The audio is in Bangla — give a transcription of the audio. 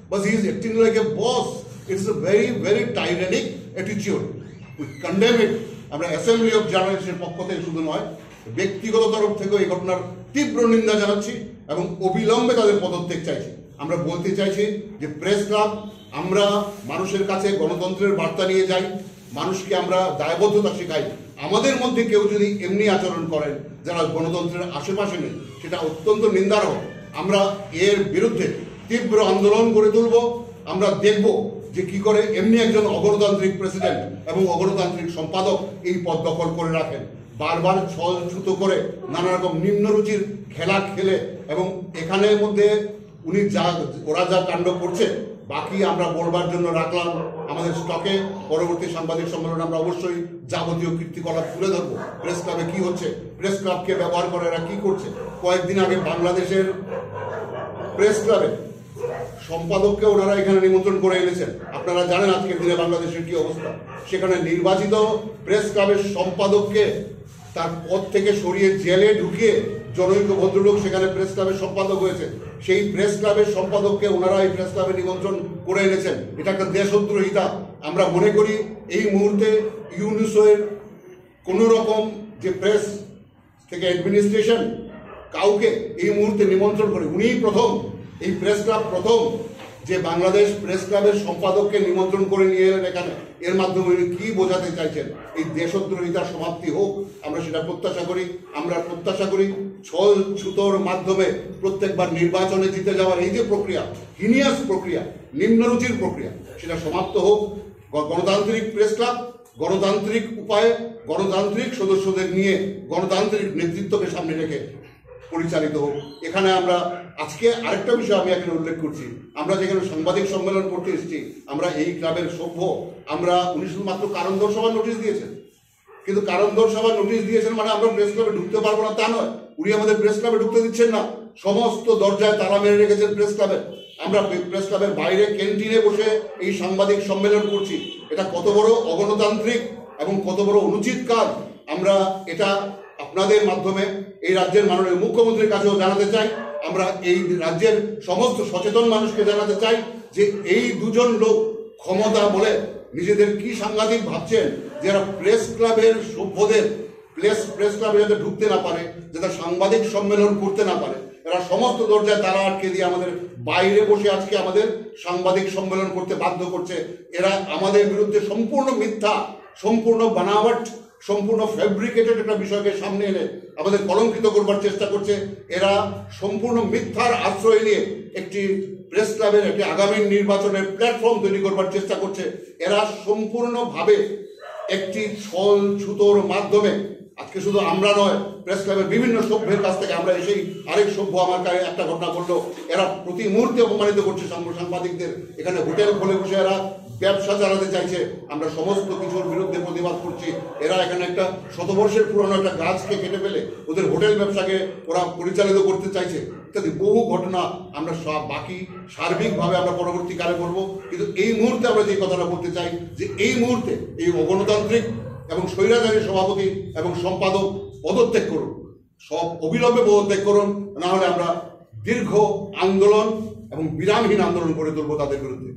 but he is acting like a boss. It's a very, very tyrannic attitude. We condemn it. আমরা অ্যাসেম্বলি অফ জার্নালিস্টের পক্ষ থেকে শুধু নয়, ব্যক্তিগত তরফ থেকেও এই ঘটনার তীব্র নিন্দা জানাচ্ছি এবং অবিলম্বে তাদের পদত্যাগ চাইছি। আমরা বলতে চাইছি যে প্রেস ক্লাব, আমরা মানুষের কাছে গণতন্ত্রের বার্তা নিয়ে যাই, মানুষকে আমরা দায়বদ্ধতা শেখাই। আমাদের মধ্যে কেউ যদি এমনি আচরণ করেন যারা গণতন্ত্রের আশেপাশে নেই, সেটা অত্যন্ত নিন্দার্হ। আমরা এর বিরুদ্ধে তীব্র আন্দোলন করে তুলব। আমরা দেখব যে কি করে এমনি একজন অগণতান্ত্রিক প্রেসিডেন্ট এবং অগণতান্ত্রিক সম্পাদক এই পদ দখল করে রাখেন, বারবার ছল ছুতো করে নানা রকম নিম্নরুচির খেলা খেলে। এবং এখানের মধ্যে ওরা যা কাণ্ড করছে, বাকি আমরা বলবার জন্য রাখলাম আমাদের স্টকে। পরবর্তী সাংবাদিক সম্মেলনে আমরা অবশ্যই যাবতীয় কীর্তিকলাপ তুলে ধরবো। প্রেস ক্লাবে কি হচ্ছে, প্রেস ক্লাবকে ব্যবহার করে এরা কি করছে। কয়েকদিন আগে বাংলাদেশের প্রেস ক্লাবে সম্পাদককে ওনারা এখানে নিমন্ত্রণ করে এনেছেন। আপনারা জানেন আজকের দিনে বাংলাদেশের কি অবস্থা। সেখানে নির্বাচিত প্রেস ক্লাবের সম্পাদককে তার পদ থেকে সরিয়ে জেলে ঢুকিয়ে জনৈক ভদ্রলোক সেখানে প্রেস ক্লাবের সম্পাদক হয়েছে। সেই প্রেস ক্লাবের সম্পাদককে ওনারা এই প্রেস ক্লাবে নিমন্ত্রণ করে এনেছেন। এটা একটা দেশদ্রোহিতা। আমরা মনে করি এই মুহূর্তে ইউনিসোর কোনো রকম যে প্রেস থেকে অ্যাডমিনিস্ট্রেশন কাউকে এই মুহূর্তে নিমন্ত্রণ করে, উনিই প্রথম, এই প্রেস ক্লাব প্রথম যে বাংলাদেশ প্রেস ক্লাবের সম্পাদককে নিমন্ত্রণ করে নিয়ে এলেন এখানে। এর মাধ্যমে উনি কি বোঝাতে চাইছেন? এই দেশদ্রোহিতার সমাপ্তি হোক, আমরা সেটা প্রত্যাশা করি। আমরা প্রত্যাশা করি ছল ছুতোর মাধ্যমে প্রত্যেকবার নির্বাচনে জিতে যাওয়ার এই যে প্রক্রিয়া, হিনিয়াস প্রক্রিয়া, নিম্নরুচির প্রক্রিয়া, সেটা সমাপ্ত হোক। গণতান্ত্রিক প্রেস ক্লাব গণতান্ত্রিক উপায়ে গণতান্ত্রিক সদস্যদের নিয়ে গণতান্ত্রিক নেতৃত্বকে সামনে রেখে পরিচালিত হোক। এখানে আমরা আজকে আরেকটা বিষয় আমি এখানে উল্লেখ করছি, আমরা যেখানে সাংবাদিক সম্মেলন করতে এসেছি, আমরা এই ক্লাবের সভ্য। উনি শুধুমাত্র কারণ দর্শাবার নোটিশ দিয়েছেন, কিন্তু কারণ দর্শাবার নোটিশ দিয়েছেন মানে আমরা প্রেস ক্লাবে ঢুকতে পারবো না তা নয়। উনি আমাদের প্রেস ক্লাবে ঢুকতে দিচ্ছেন না, সমস্ত দরজায় তালা মেরে রেখেছেন প্রেস ক্লাবে। আমরা প্রেস ক্লাবের বাইরে ক্যান্টিনে বসে এই সাংবাদিক সম্মেলন করছি। এটা কত বড় অগণতান্ত্রিক এবং কত বড় অনুচিত কাজ। আমরা এটা আপনাদের মাধ্যমে এই রাজ্যের মাননীয় মুখ্যমন্ত্রীর কাছেও জানাতে চাই। আমরা এই রাজ্যের সমস্ত সচেতন মানুষকে জানাতে চাই যে এই দুজন লোক ক্ষমতা বলে নিজেদের কি সাংঘাতিক ভাবছেন, যারা প্রেস ক্লাবের সভ্যদের প্রেস ক্লাবে যাতে ঢুকতে না পারে, যাতে সাংবাদিক সম্মেলন করতে না পারে, এরা সমস্ত দরজায় তালা আটকে দিয়ে আমাদের বাইরে বসে আজকে আমাদের সাংবাদিক সম্মেলন করতে বাধ্য করছে। এরা আমাদের বিরুদ্ধে সম্পূর্ণ মিথ্যা, সম্পূর্ণ বানাওয়াট, সম্পূর্ণ ফ্যাব্রিকেটেড একটা বিষয়কে সামনে এনে আমাদের কলঙ্কিত করবার চেষ্টা করছে। এরা সম্পূর্ণ মিথ্যার আশ্রয় নিয়ে একটি প্রেস ক্লাবের একটি আগামী নির্বাচনের প্ল্যাটফর্ম তৈরি করবার চেষ্টা করছে। এরা সম্পূর্ণভাবে একটি ছল ছুতোর মাধ্যমে, আজকে শুধু আমরা নয়, প্রেস ক্লাবের বিভিন্ন সভ্যের কাছ থেকে আমরা এসেই আরেক সভ্য আমার কাছে একটা ঘটনা বললো, এরা প্রতি মুহূর্তে অপমানিত করছে সাংবাদিকদের। এখানে হোটেল খুলে বসে এরা ব্যবসা চালাতে চাইছে। আমরা সমস্ত কিছুর বিরুদ্ধে প্রতিবাদ করছি। এরা এখানে একটা শতবর্ষের পুরনো একটা গাছকে কেটে ফেলে ওদের হোটেল ব্যবসাকে ওরা পরিচালিত করতে চাইছে ইত্যাদি বহু ঘটনা আমরা সব বাকি সার্বিকভাবে আমরা পরবর্তীকালে করবো। কিন্তু এই মুহূর্তে আমরা যে কথাটা বলতে চাই যে এই মুহূর্তে এই অগণতান্ত্রিক এবং স্বৈরাচারী সভাপতি এবং সম্পাদক পদত্যাগ করুন, সব অবিলম্বে পদত্যাগ করুন, না হলে আমরা দীর্ঘ আন্দোলন এবং বিরামহীন আন্দোলন করে তুলব তাদের বিরুদ্ধে।